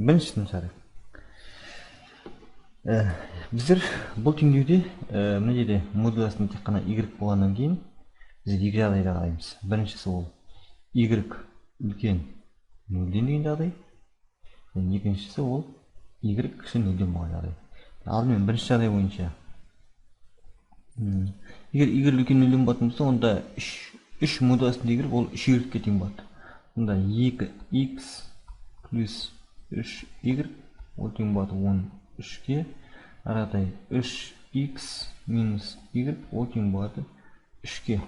біріншісін шығарайық. Біздер бұл теңдеуде мына жерде модулясын тек қана y болғаннан кейін біз екі жағдайда қараймыз. Біріншісі ол y үлкен 0-ден деген жағдай, екіншісі ол y кіші 0-ден болған жағдай. Алдымен бірінші жағдай бойынша егер y үлкен 0-ден болатын болса, онда 3 модуласында y ол 3y-ге тең болады. Онда 2x плюс 3y ол тең болады 13-ге. Арадай 3x минус y ол тең болады 3-ге.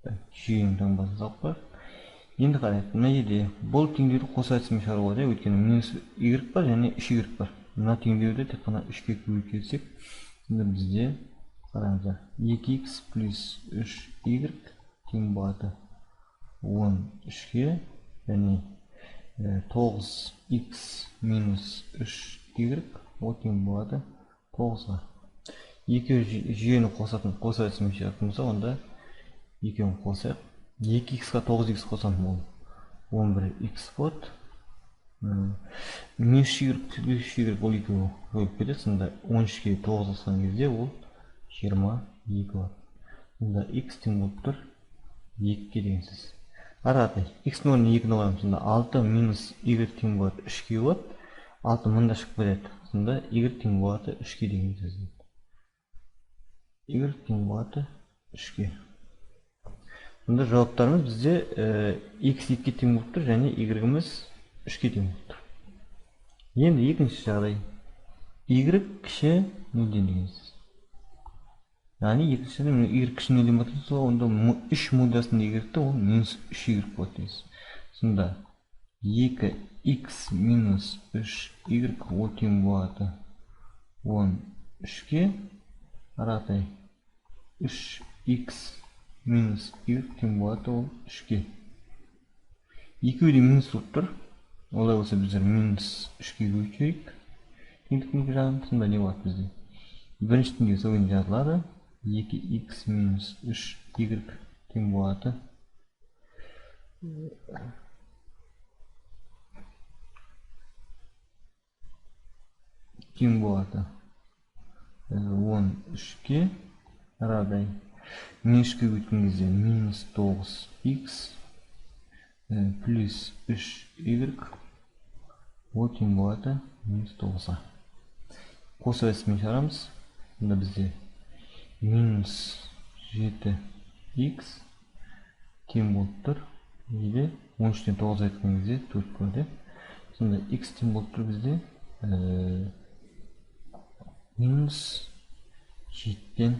Жүйенің таңбасын салып қояйық. Енді қарайық, мына жерде бұл теңдеуді қоса әдісімен шығаруға болады, өйткені минус y бар және 3y бар. Мына теңдеуді тек қана 3-ге көбейтсек, сонда бізде қараңыздар 2x плюс 3y тең болады 13-ге және 9x минус 3y ол тең болады 9-ға. Екеуі жүйені қосатын қоса әдісімен шығатын болса, онда екеуін қосайық. 2x-ға 9x қосатын ол 11x болады. Минус y ол екеуі жойып кетеді, сонда 13-ге 9 қосқан кезде ол 22 болады. Онда x тең болып тұр 2-ге деген сөз. Арадай x-ның орнына 2-ні қоямыз, сонда 6 минус y тең болады 3-ге болады. 6 мында шығып кетеді, сонда y тең болады 3-ге деген сөз. Y тең болады 3-ге. Сонда жауаптарымыз бізде x 2-ге тең болып тұр және y-іміз 3-ге тең болып тұр. Енді екінші жағдай y кіші 0-ден деген сөз. Яғни екінші жағдай y кіші 0-ден болатын болса, онда 3 модуласында y-ті ол минус 3y болады. Сонда 2x минус 3y ол тең болады 13-ге. Арадай 3x минус y тең болады ол 3-ге. Екеуі де минус болып тұр. Олай болса біздер минус 3-ге көбейтейік. Теңдіктің жағын, сонда не болады бізде? Бірінші теңдеу сол күйінде жазылады. 2x минус 3y тең болады 13-ге. Арадай минуске көбейткен кезде минус 9x плюс 3y ол тең болады минус 9-ға. Қоса әдісімен шығарамыз. Сонда бізде минус 7x тең болып тұр. 13-тен 9 айтқан кезде 4 көрді. Сонда x тең болып тұр бізде минус 7-тен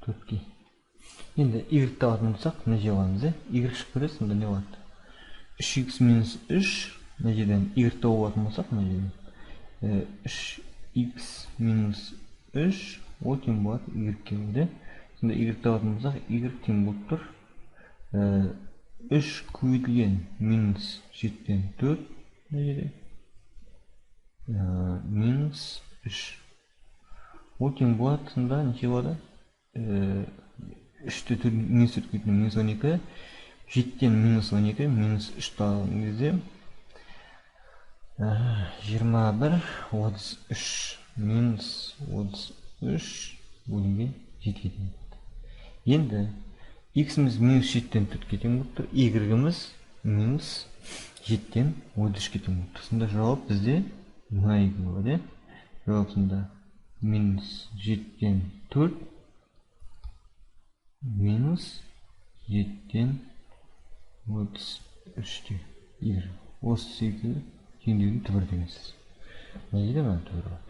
4-ке. Енді y табатын болсақ, мына жерге аламыз. Y шығып кетеді, сонда не болады? 3x минус 3, мына жерден y тауып алатын болсақ, мына жерден 3x минус 3 ол тең болады y-ге. Сонда y табатын болсақ, y тең болып тұр 3 көбейтілген минус 7-тен 4, мына жерде минус 3 ол тең болады. Сонда неше болады? 3-те минус 4 көбейтілген минус 12, 7-тен минус 12, минус 3 табылған кезде 21, 33, минус 33 бөлінген 7-ге тең болады. Енді x-іміз минус 7-тен 4-ге тең болып тұр, y-іміз минус 7-тен 33-ге тең болып тұр. Сонда жауап бізде мына екі болады. Жауап сонда минус 7-тен 4 минус 7-тен 33-те y. Осы секілді теңдеудің түбірі деген сөз. Мына жерде мына түбірі бар.